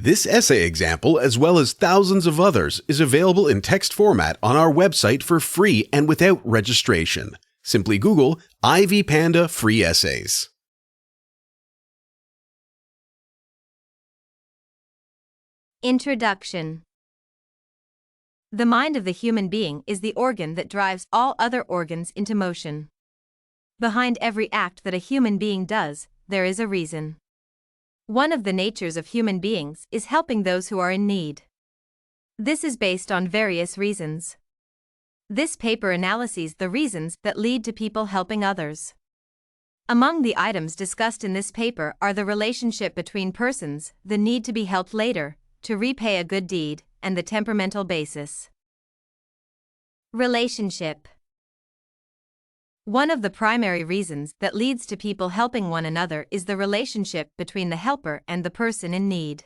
This essay example, as well as thousands of others, is available in text format on our website for free and without registration. Simply Google Ivy Panda Free Essays. Introduction. The mind of the human being is the organ that drives all other organs into motion. Behind every act that a human being does, there is a reason. One of the natures of human beings is helping those who are in need. This is based on various reasons. This paper analyses the reasons that lead to people helping others. Among the items discussed in this paper are the relationship between persons, the need to be helped later, to repay a good deed, and the temperamental basis. Relationship. One of the primary reasons that leads to people helping one another is the relationship between the helper and the person in need.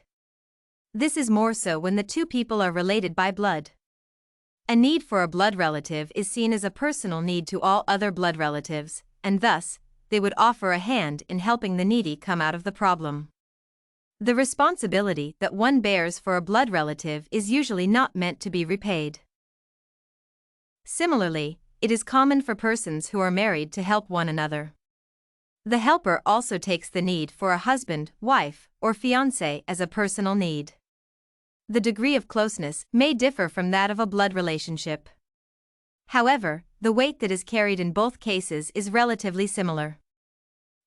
This is more so when the two people are related by blood. A need for a blood relative is seen as a personal need to all other blood relatives, and thus, they would offer a hand in helping the needy come out of the problem. The responsibility that one bears for a blood relative is usually not meant to be repaid. Similarly, it is common for persons who are married to help one another. The helper also takes the need for a husband, wife, or fiancé as a personal need. The degree of closeness may differ from that of a blood relationship. However, the weight that is carried in both cases is relatively similar.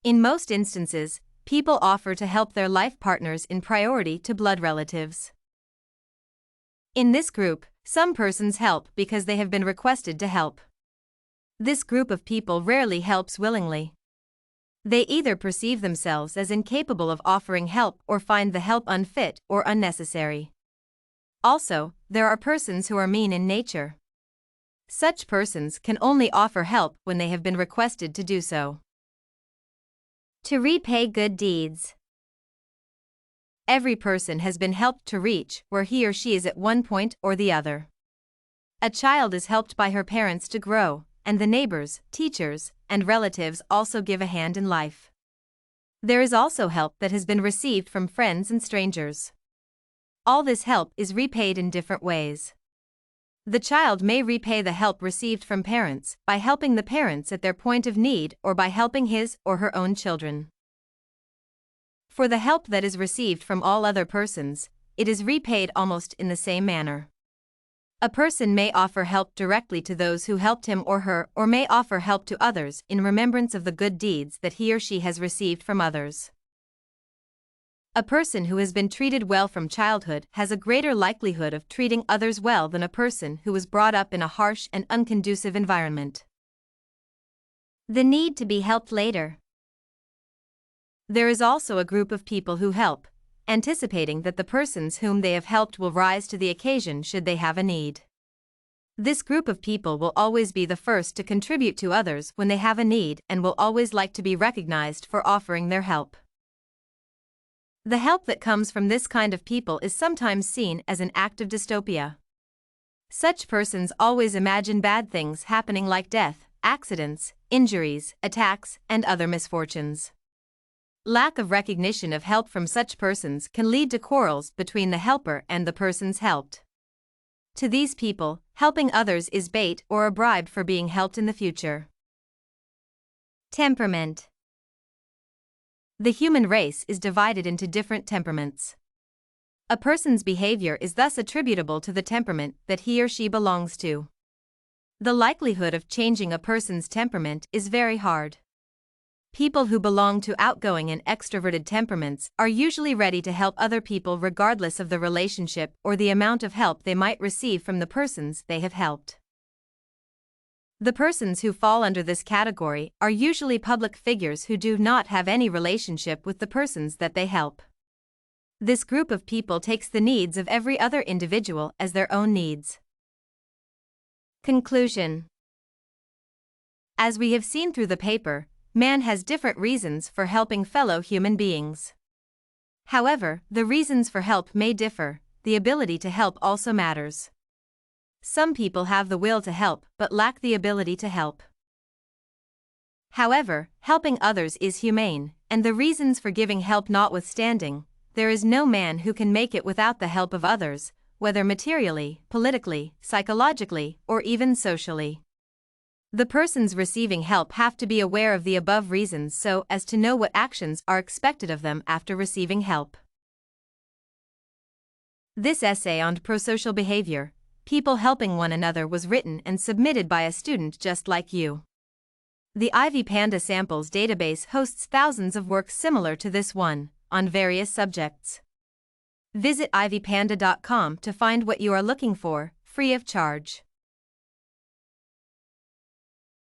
In most instances, people offer to help their life partners in priority to blood relatives. In this group, some persons help because they have been requested to help. This group of people rarely helps willingly. They either perceive themselves as incapable of offering help or find the help unfit or unnecessary. Also, there are persons who are mean in nature. Such persons can only offer help when they have been requested to do so. To repay good deeds. Every person has been helped to reach where he or she is at one point or the other. A child is helped by her parents to grow, and the neighbors, teachers, and relatives also give a hand in life. There is also help that has been received from friends and strangers. All this help is repaid in different ways. The child may repay the help received from parents by helping the parents at their point of need or by helping his or her own children. For the help that is received from all other persons, it is repaid almost in the same manner. A person may offer help directly to those who helped him or her, or may offer help to others in remembrance of the good deeds that he or she has received from others. A person who has been treated well from childhood has a greater likelihood of treating others well than a person who was brought up in a harsh and unconducive environment. The need to be helped later. There is also a group of people who help, anticipating that the persons whom they have helped will rise to the occasion should they have a need. This group of people will always be the first to contribute to others when they have a need and will always like to be recognized for offering their help. The help that comes from this kind of people is sometimes seen as an act of dystopia. Such persons always imagine bad things happening like death, accidents, injuries, attacks, and other misfortunes. Lack of recognition of help from such persons can lead to quarrels between the helper and the persons helped. To these people, helping others is bait or a bribe for being helped in the future. Temperament. The human race is divided into different temperaments. A person's behavior is thus attributable to the temperament that he or she belongs to. The likelihood of changing a person's temperament is very hard. People who belong to outgoing and extroverted temperaments are usually ready to help other people regardless of the relationship or the amount of help they might receive from the persons they have helped. The persons who fall under this category are usually public figures who do not have any relationship with the persons that they help. This group of people takes the needs of every other individual as their own needs. Conclusion. As we have seen through the paper, man has different reasons for helping fellow human beings. However, the reasons for help may differ, the ability to help also matters. Some people have the will to help but lack the ability to help. However, helping others is humane, and the reasons for giving help notwithstanding, there is no man who can make it without the help of others, whether materially, politically, psychologically, or even socially. The persons receiving help have to be aware of the above reasons so as to know what actions are expected of them after receiving help. This essay on prosocial behavior, people helping one another, was written and submitted by a student just like you. The Ivy Panda Samples database hosts thousands of works similar to this one, on various subjects. Visit ivypanda.com to find what you are looking for, free of charge.